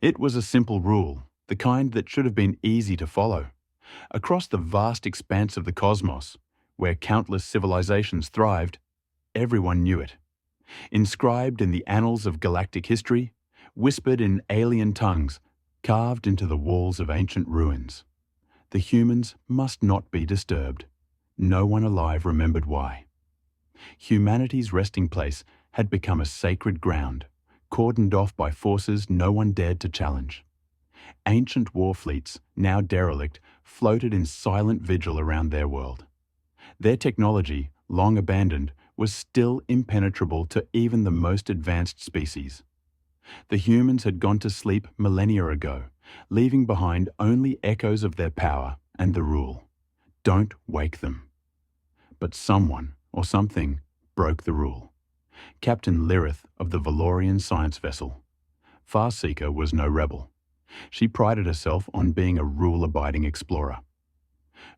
It was a simple rule, the kind that should have been easy to follow. Across the vast expanse of the cosmos, where countless civilizations thrived, everyone knew it. Inscribed in the annals of galactic history, whispered in alien tongues, carved into the walls of ancient ruins. The humans must not be disturbed. No one alive remembered why. Humanity's resting place had become a sacred ground, cordoned off by forces no one dared to challenge. Ancient war fleets, now derelict, floated in silent vigil around their world. Their technology, long abandoned, was still impenetrable to even the most advanced species. The humans had gone to sleep millennia ago, leaving behind only echoes of their power and the rule. Don't wake them. But someone, or something, broke the rule. Captain Lirith of the Valorian science vessel. Farseeker was no rebel. She prided herself on being a rule-abiding explorer.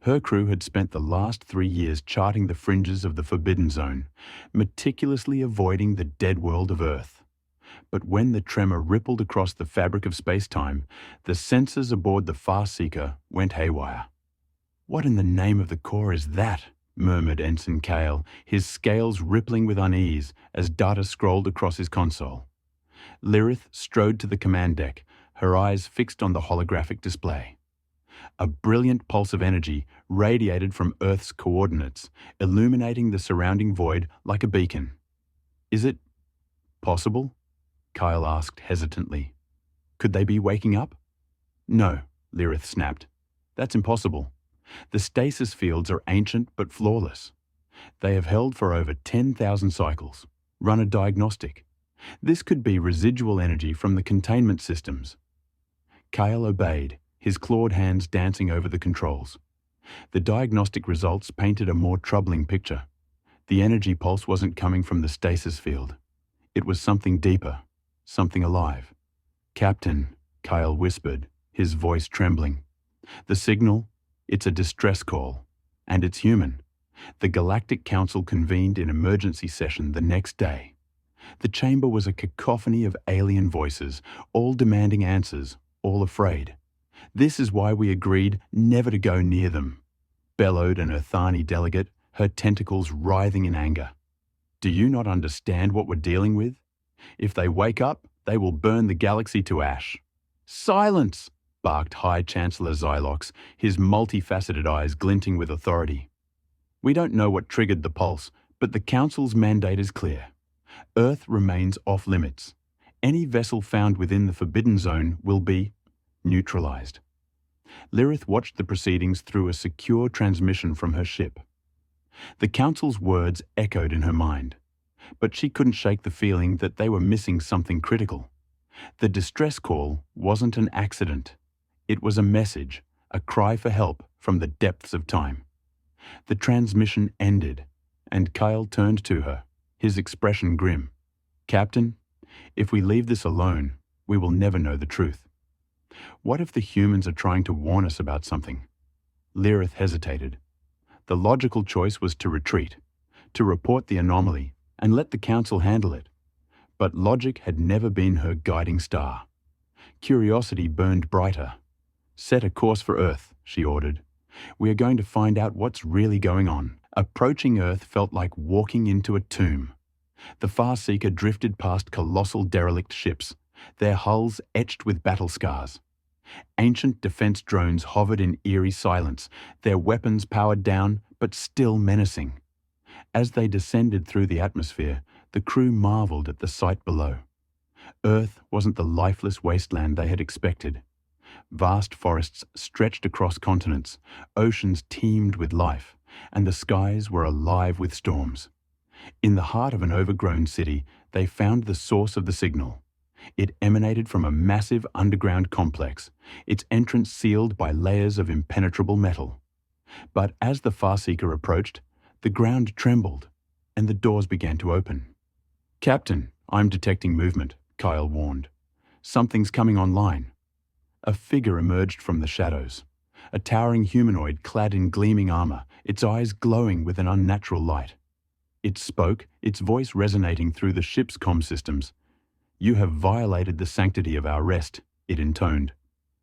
Her crew had spent the last 3 years charting the fringes of the Forbidden Zone, meticulously avoiding the dead world of Earth. But when the tremor rippled across the fabric of space-time, the sensors aboard the Farseeker went haywire. "What in the name of the Corps is that?" murmured Ensign Kale, his scales rippling with unease as data scrolled across his console. Lirith strode to the command deck, her eyes fixed on the holographic display. A brilliant pulse of energy radiated from Earth's coordinates, illuminating the surrounding void like a beacon. "Is it possible?" Kyle asked hesitantly. "Could they be waking up?" "No," Lirith snapped. "That's impossible. The stasis fields are ancient but flawless. They have held for over 10,000 cycles. Run a diagnostic. This could be residual energy from the containment systems." Kyle obeyed, his clawed hands dancing over the controls. The diagnostic results painted a more troubling picture. The energy pulse wasn't coming from the stasis field. It was something deeper, something alive. "Captain," Kyle whispered, his voice trembling. "The signal? It's a distress call. And it's human." The Galactic Council convened in emergency session the next day. The chamber was a cacophony of alien voices, all demanding answers, all afraid. "This is why we agreed never to go near them," bellowed an Earthani delegate, her tentacles writhing in anger. "Do you not understand what we're dealing with? If they wake up, they will burn the galaxy to ash." "Silence!" barked High Chancellor Xylox, his multifaceted eyes glinting with authority. "We don't know what triggered the pulse, but the Council's mandate is clear. Earth remains off-limits. Any vessel found within the Forbidden Zone will be neutralized." Lirith watched the proceedings through a secure transmission from her ship. The Council's words echoed in her mind, but she couldn't shake the feeling that they were missing something critical. The distress call wasn't an accident. It was a message, a cry for help from the depths of time. The transmission ended, and Kyle turned to her, his expression grim. "Captain, if we leave this alone, we will never know the truth. What if the humans are trying to warn us about something?" Lirith hesitated. The logical choice was to retreat, to report the anomaly, and let the Council handle it. But logic had never been her guiding star. Curiosity burned brighter. "Set a course for Earth," she ordered. "We are going to find out what's really going on." Approaching Earth felt like walking into a tomb. The Farseeker drifted past colossal derelict ships, their hulls etched with battle scars. Ancient defense drones hovered in eerie silence, their weapons powered down, but still menacing. As they descended through the atmosphere, the crew marveled at the sight below. Earth wasn't the lifeless wasteland they had expected. Vast forests stretched across continents, oceans teemed with life, and the skies were alive with storms. In the heart of an overgrown city, they found the source of the signal. It emanated from a massive underground complex, its entrance sealed by layers of impenetrable metal. But as the Farseeker approached, the ground trembled, and the doors began to open. "Captain, I'm detecting movement," Kyle warned. "Something's coming online." A figure emerged from the shadows, a towering humanoid clad in gleaming armor, its eyes glowing with an unnatural light. It spoke, its voice resonating through the ship's comm systems. "You have violated the sanctity of our rest. It intoned.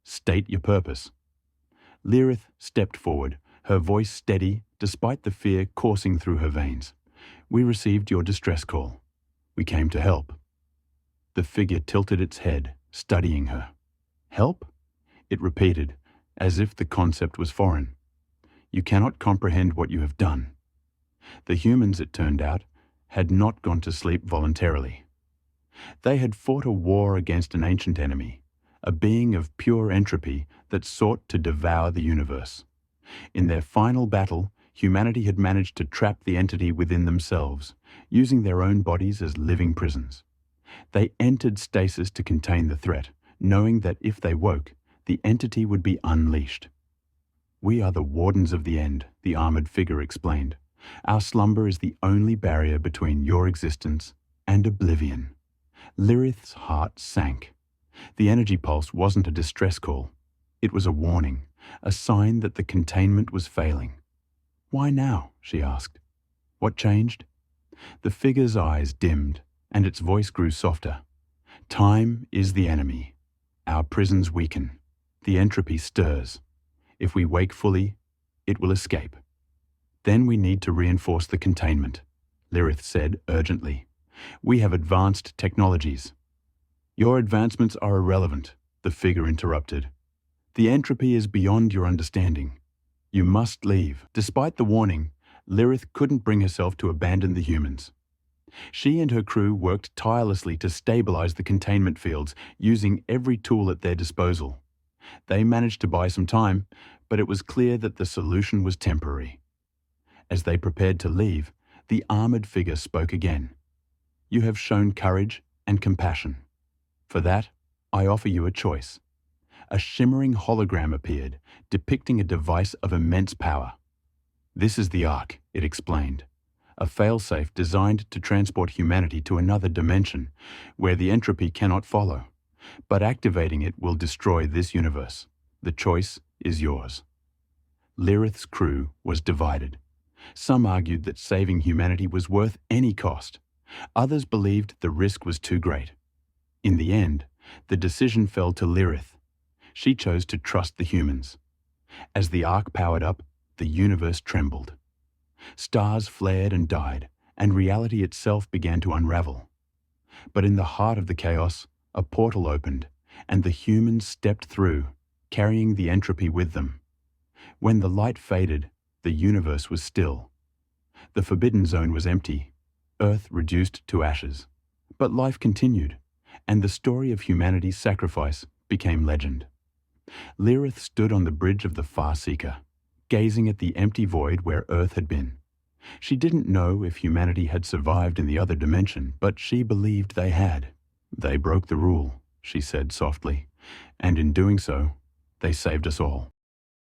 State your purpose. Lirith stepped forward, her voice steady despite the fear coursing through her veins. We received your distress call. We came to help. The figure tilted its head, studying her. Help? It repeated, as if the concept was foreign. You cannot comprehend what you have done. The humans, it turned out, had not gone to sleep voluntarily. They had fought a war against an ancient enemy, a being of pure entropy that sought to devour the universe. In their final battle, humanity had managed to trap the entity within themselves, using their own bodies as living prisons. They entered stasis to contain the threat, knowing that if they woke, the entity would be unleashed. We are the wardens of the end, the armored figure explained. Our slumber is the only barrier between your existence and oblivion. Lirith's heart sank. The energy pulse wasn't a distress call. It was a warning, a sign that the containment was failing. Why now? She asked. What changed? The figure's eyes dimmed, and its voice grew softer. Time is the enemy. Our prisons weaken. The entropy stirs. If we wake fully, it will escape. Then we need to reinforce the containment, Lirith said urgently. We have advanced technologies. Your advancements are irrelevant, the figure interrupted. The entropy is beyond your understanding. You must leave. Despite the warning, Lirith couldn't bring herself to abandon the humans. She and her crew worked tirelessly to stabilize the containment fields, using every tool at their disposal. They managed to buy some time, but it was clear that the solution was temporary. As they prepared to leave, the armored figure spoke again. You have shown courage and compassion. For that, I offer you a choice. A shimmering hologram appeared, depicting a device of immense power. This is the Ark, it explained. A failsafe designed to transport humanity to another dimension, where the entropy cannot follow. But activating it will destroy this universe. The choice is yours. Lirith's crew was divided. Some argued that saving humanity was worth any cost. Others believed the risk was too great. In the end, the decision fell to Lirith. She chose to trust the humans. As the Ark powered up, the universe trembled. Stars flared and died, and reality itself began to unravel. But in the heart of the chaos, a portal opened, and the humans stepped through, carrying the entropy with them. When the light faded, the universe was still. The Forbidden Zone was empty, Earth reduced to ashes. But life continued, and the story of humanity's sacrifice became legend. Lirith stood on the bridge of the Farseeker, gazing at the empty void where Earth had been. She didn't know if humanity had survived in the other dimension, but she believed they had. They broke the rule, she said softly, and in doing so, they saved us all.